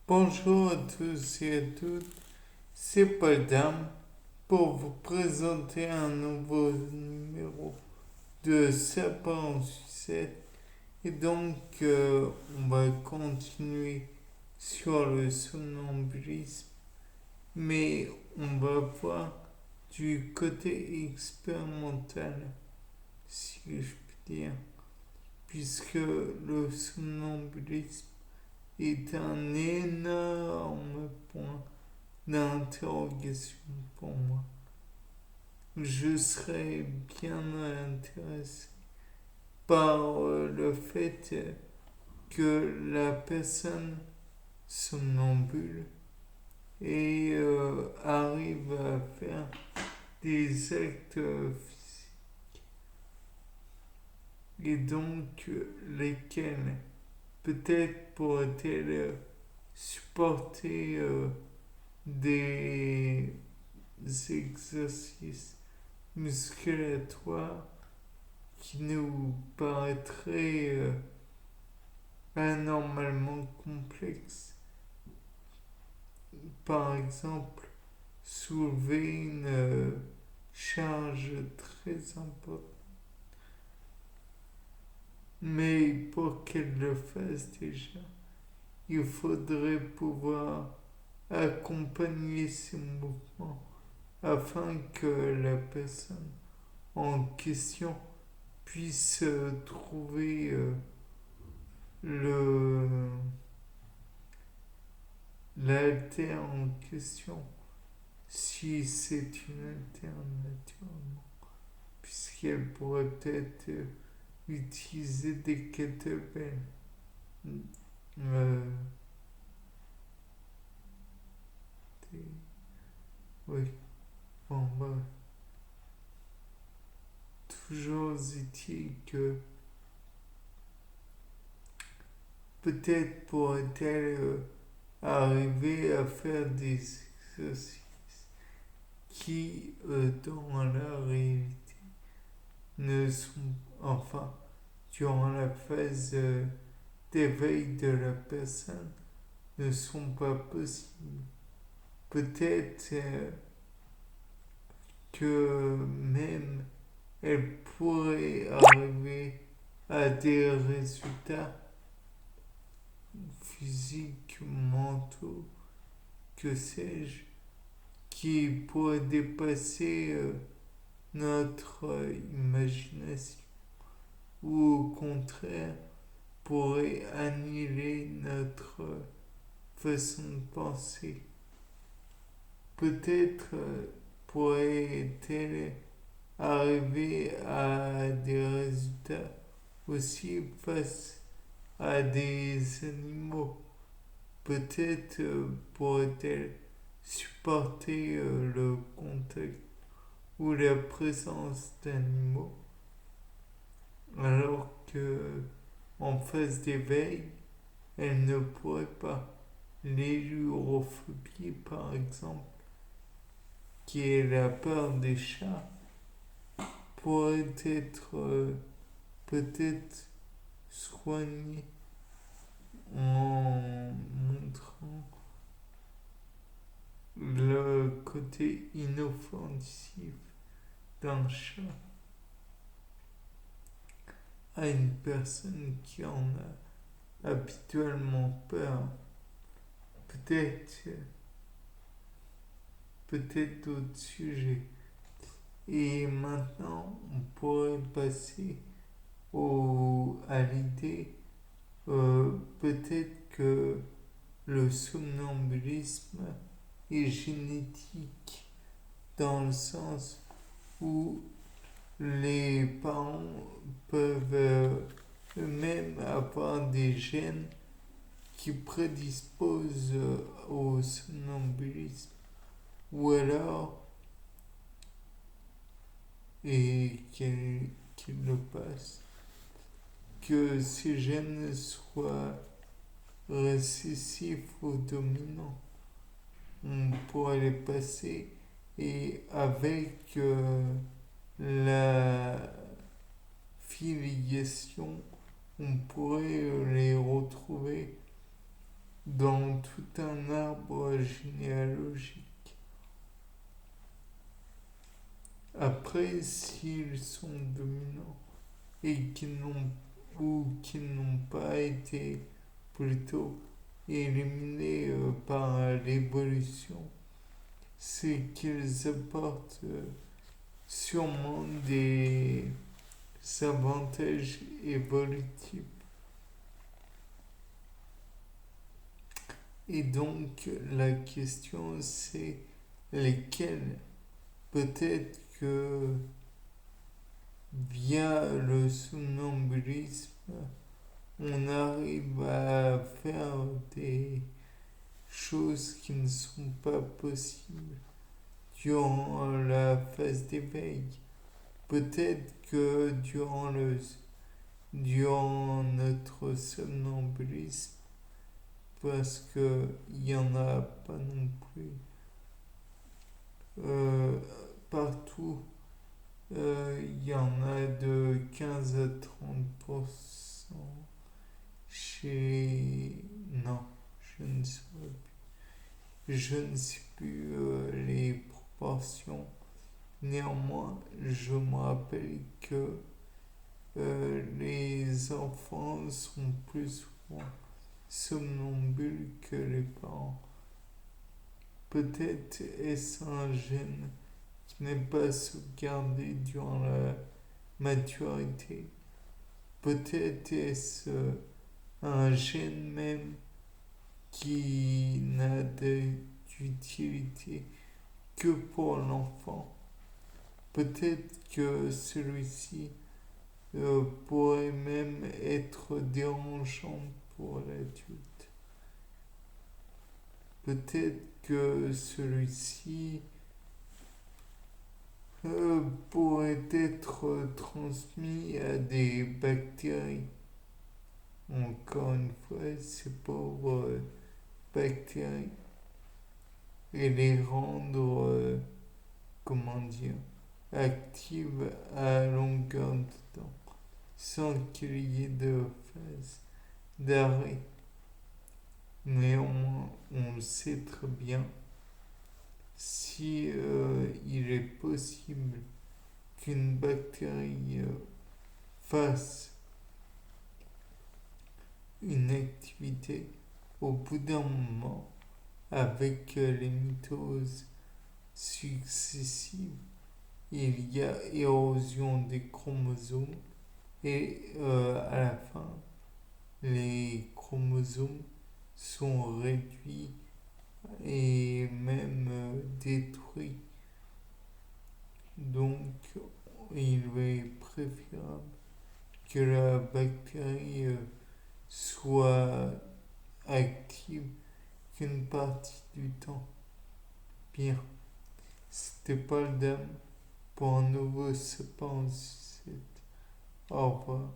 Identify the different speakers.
Speaker 1: Bonjour à tous et à toutes, c'est Paul Dame pour vous présenter un nouveau numéro de Sapin en Sucette. Et donc, on va continuer sur le somnambulisme, mais on va voir du côté expérimental, si je puis dire, puisque le somnambulisme est un énorme point d'interrogation pour moi. Je serais bien intéressé par le fait que la personne somnambule et arrive à faire des actes physiques et donc lesquels peut-être pourrait-elle supporter des exercices musculatoires qui nous paraîtraient anormalement complexes. Par exemple, soulever une charge très importante. Mais pour qu'elle le fasse déjà, il faudrait pouvoir accompagner ces mouvements afin que la personne en question puisse trouver le l'alter en question, si c'est une alternative, puisqu'elle pourrait peut-être utiliser des kettlebells. Euh, des- oui, bon, bah, toujours est-il que peut-être pourrait-elle arriver à faire des exercices qui, dans la réalité, ne sont, enfin, durant la phase d'éveil de la personne, ne sont pas possibles. Peut-être que même elle pourrait arriver à des résultats physiques, mentaux, que sais-je, qui pourraient dépasser notre imagination ou au contraire pourrait annihiler notre façon de penser. Peut-être pourrait-elle arriver à des résultats aussi face à des animaux. Peut-être pourrait-elle supporter le contact ou la présence d'animaux alors que en phase d'éveil, elle ne pourrait pas. L'hélurophobie, par exemple, qui est la peur des chats, pourrait être peut-être soignée en montrant le côté inoffensif d'un chat à une personne qui en a habituellement peur. Peut-être, peut-être d'autres sujets. Et maintenant, on pourrait passer à l'idée peut-être que le somnambulisme est génétique dans le sens où les parents peuvent eux-mêmes avoir des gènes qui prédisposent au somnambulisme ou alors et qu'ils le passent que ces gènes soient récessifs ou dominants. On pourrait les passer et avec la filiation, on pourrait les retrouver dans tout un arbre généalogique. Après, s'ils sont dominants et qu'ils n'ont pas été plutôt éliminés par l'évolution, c'est qu'ils apportent sûrement des avantages évolutifs. Et donc la question c'est lesquels. Peut-être que via le somnambulisme, on arrive à faire des choses qui ne sont pas possibles durant la phase d'éveil. Peut-être que durant notre somnambulisme, parce qu'il n'y en a pas non plus partout, il y en a de 15 à 30% chez... Non, je ne saurais plus. Je ne sais plus les proportions. Néanmoins, je me rappelle que les enfants sont plus souvent somnambules que les parents. Peut-être est-ce un gène qui n'est pas sauvegardé durant la maturité. Peut-être est-ce un gène même qui n'a d'utilité que pour l'enfant. Peut-être que celui-ci pourrait même être dérangeant pour l'adulte. Peut-être que celui-ci pourrait être transmis à des bactéries. Encore une fois, ces pauvres bactéries et les rendre, comment dire, actives à longueur de temps, sans qu'il y ait de phase d'arrêt. Néanmoins, on le sait très bien, si il est possible qu'une bactérie fasse une activité, au bout d'un moment, avec les mitoses successives, il y a érosion des chromosomes et à la fin, les chromosomes sont réduits et même détruits. Donc, il est préférable que la bactérie soit active qu'une partie du temps. Bien, c'était Paul Dame pour un nouveau Sapin en sucette. Au revoir.